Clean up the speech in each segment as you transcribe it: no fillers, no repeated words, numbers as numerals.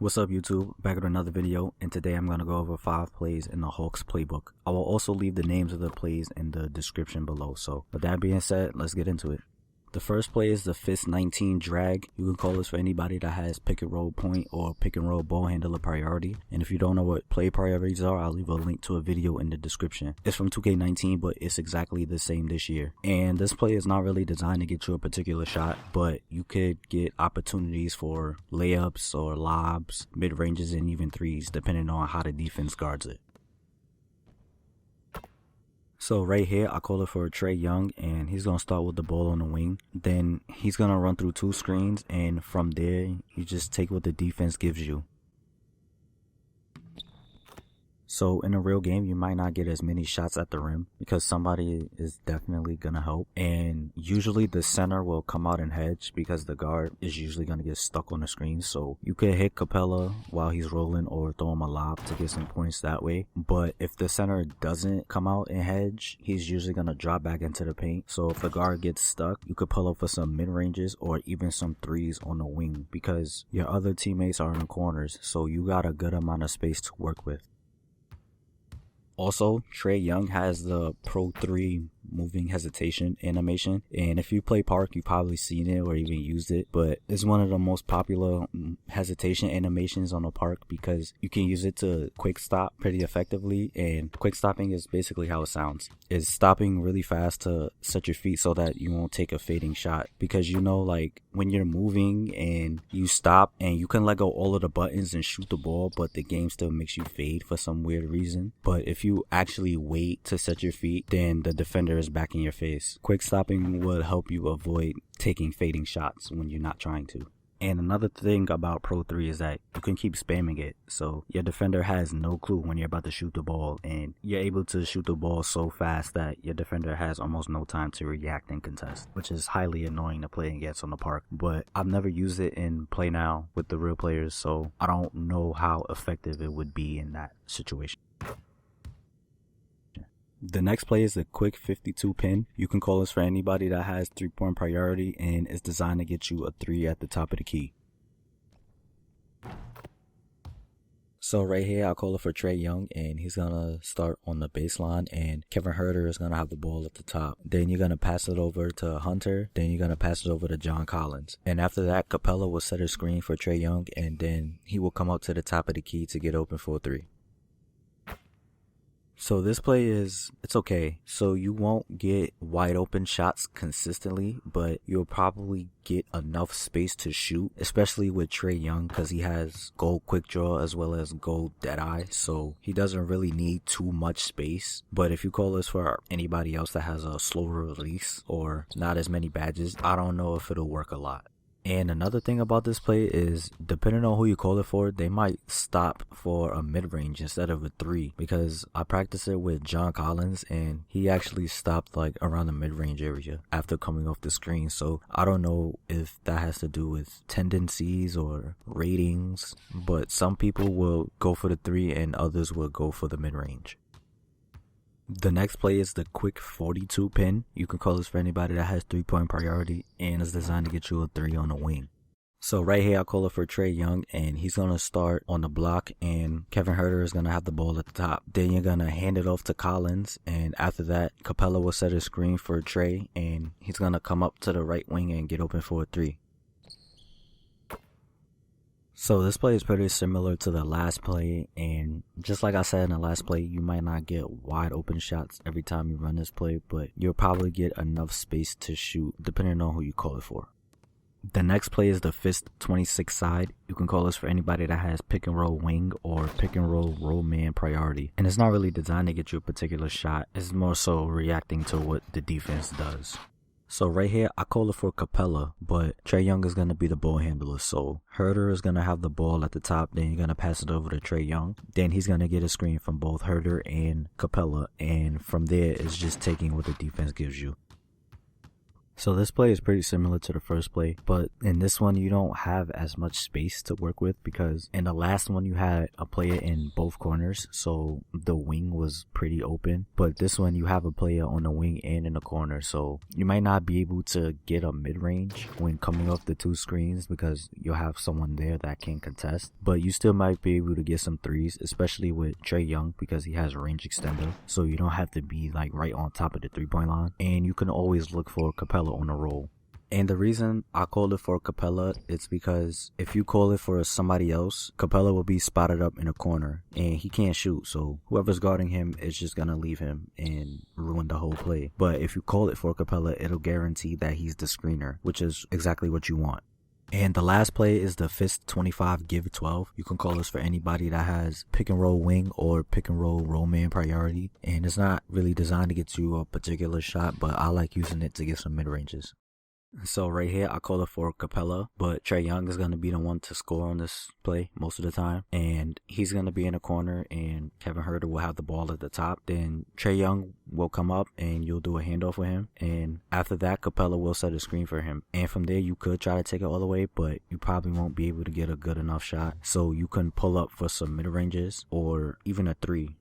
What's up YouTube, back with another video, and today I'm going to go over 5 plays in the Hawks playbook. I will also leave the names of the plays in the description below, so with that being said, let's get into it. The first play is the Fist 19 drag. You can call this for anybody that has pick and roll point or pick and roll ball handler priority. And if you don't know what play priorities are, I'll leave a link to a video in the description. It's from 2K19, but it's exactly the same this year. And this play is not really designed to get you a particular shot, but you could get opportunities for layups or lobs, mid ranges, and even threes, depending on how the defense guards it. So right here, I call it for Trae Young, and he's going to start with the ball on the wing. Then he's going to run through 2 screens, and from there, you just take what the defense gives you. So in a real game, you might not get as many shots at the rim because somebody is definitely going to help. And usually the center will come out and hedge because the guard is usually going to get stuck on the screen. So you could hit Capella while he's rolling or throw him a lob to get some points that way. But if the center doesn't come out and hedge, he's usually going to drop back into the paint. So if the guard gets stuck, you could pull up for some mid-ranges or even some threes on the wing because your other teammates are in the corners. So you got a good amount of space to work with. Also, Trae Young has the Pro 3 moving hesitation animation, and if you play Park, you've probably seen it or even used it, but it's one of the most popular hesitation animations on the Park because you can use it to quick stop pretty effectively, and quick stopping is basically how it sounds. It's stopping really fast to set your feet so that you won't take a fading shot, because you know, like when you're moving and you stop and you can let go all of the buttons and shoot the ball, but the game still makes you fade for some weird reason. But if you actually wait to set your feet, then the defender is back in your face. Quick stopping would help you avoid taking fading shots when you're not trying to. And another thing about Pro 3 is that you can keep spamming it, so your defender has no clue when you're about to shoot the ball, and you're able to shoot the ball so fast that your defender has almost no time to react and contest, which is highly annoying to play against on the Park. But I've never used it in Play Now with the real players, so I don't know how effective it would be in that situation. The next play is a quick 52 pin. You can call this for anybody that has 3-point priority and is designed to get you a 3 at the top of the key. So right here, I'll call it for Trae Young, and he's going to start on the baseline, and Kevin Huerter is going to have the ball at the top. Then you're going to pass it over to Hunter. Then you're going to pass it over to John Collins. And after that, Capella will set a screen for Trae Young, and then he will come up to the top of the key to get open for a 3. So this play it's okay. So you won't get wide open shots consistently, but you'll probably get enough space to shoot, especially with Trae Young because he has gold quick draw as well as gold dead eye. So he doesn't really need too much space. But if you call this for anybody else that has a slower release or not as many badges, I don't know if it'll work a lot. And another thing about this play is, depending on who you call it for, they might stop for a mid-range instead of a 3, because I practiced it with John Collins and he actually stopped like around the mid-range area after coming off the screen. So I don't know if that has to do with tendencies or ratings, but some people will go for the 3 and others will go for the mid-range. The next play is the quick 42 pin. You can call this for anybody that has 3-point priority and is designed to get you a 3 on the wing. So right here, I call it for Trae Young, and he's going to start on the block, and Kevin Huerter is going to have the ball at the top. Then you're going to hand it off to Collins, and after that, Capella will set a screen for Trae, and he's going to come up to the right wing and get open for a 3. So this play is pretty similar to the last play, and just like I said in the last play, you might not get wide open shots every time you run this play, but you'll probably get enough space to shoot depending on who you call it for. The next play is the Fist 26 side. You can call this for anybody that has pick and roll wing or pick and roll man priority, and it's not really designed to get you a particular shot. It's more so reacting to what the defense does. So right here, I call it for Capella, but Trae Young is going to be the ball handler. So Huerter is going to have the ball at the top, then you're going to pass it over to Trae Young. Then he's going to get a screen from both Huerter and Capella, and from there, it's just taking what the defense gives you. So this play is pretty similar to the first play, but in this one you don't have as much space to work with because in the last one you had a player in both corners, so the wing was pretty open. But this one you have a player on the wing and in the corner, so you might not be able to get a mid-range when coming off the two screens because you'll have someone there that can contest. But you still might be able to get some threes, especially with Trae Young because he has range extender, so you don't have to be like right on top of the 3-point line, and you can always look for Capella on the roll. And the reason I call it for Capella, it's because if you call it for somebody else, Capella will be spotted up in a corner and he can't shoot, so whoever's guarding him is just gonna leave him and ruin the whole play. But if you call it for Capella, it'll guarantee that he's the screener, which is exactly what you want. And the last play is the fist 25 give 12. You can call this for anybody that has pick and roll wing or pick and roll roll man priority, and it's not really designed to get you a particular shot, but I like using it to get some mid ranges. So right here I call it for Capella, but Trae Young is going to be the one to score on this play most of the time, and he's going to be in a corner and Kevin Huerter will have the ball at the top. Then Trae Young will come up and you'll do a handoff with him, and after that Capella will set a screen for him, and from there you could try to take it all the way, but you probably won't be able to get a good enough shot, so you can pull up for some mid ranges or even a 3.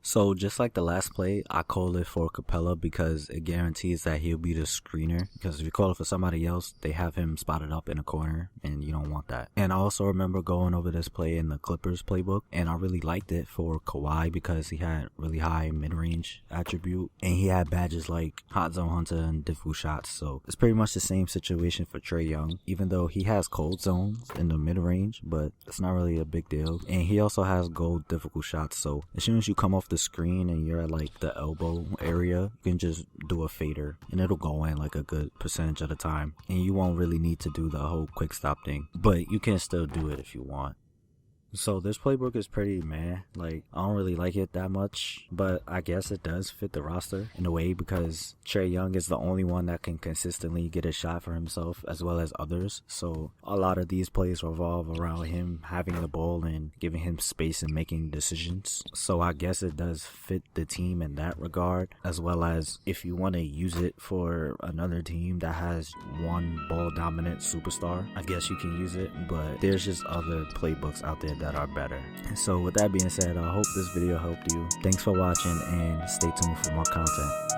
So just like the last play, I call it for Capella because it guarantees that he'll be the screener, because if you call it for somebody else, they have him spotted up in a corner and you don't want that. And I also remember going over this play in the Clippers playbook, and I really liked it for Kawhi because he had really high mid-range attribute and he had badges like Hot Zone Hunter and difficult shots. So it's pretty much the same situation for Trae Young, even though he has cold zones in the mid-range, but it's not really a big deal. And he also has gold difficult shots, so as soon as you come off the screen and you're at like the elbow area, you can just do a fader and it'll go in like a good percentage of the time, and you won't really need to do the whole quick stop thing, but you can still do it if you want. So this playbook is pretty meh, like I don't really like it that much, but I guess it does fit the roster in a way because Trae Young is the only one that can consistently get a shot for himself as well as others, so a lot of these plays revolve around him having the ball and giving him space and making decisions. So I guess it does fit the team in that regard, as well as if you want to use it for another team that has one ball dominant superstar, I guess you can use it, but there's just other playbooks out there that are better. So with that being said, I hope this video helped you. Thanks for watching and stay tuned for more content.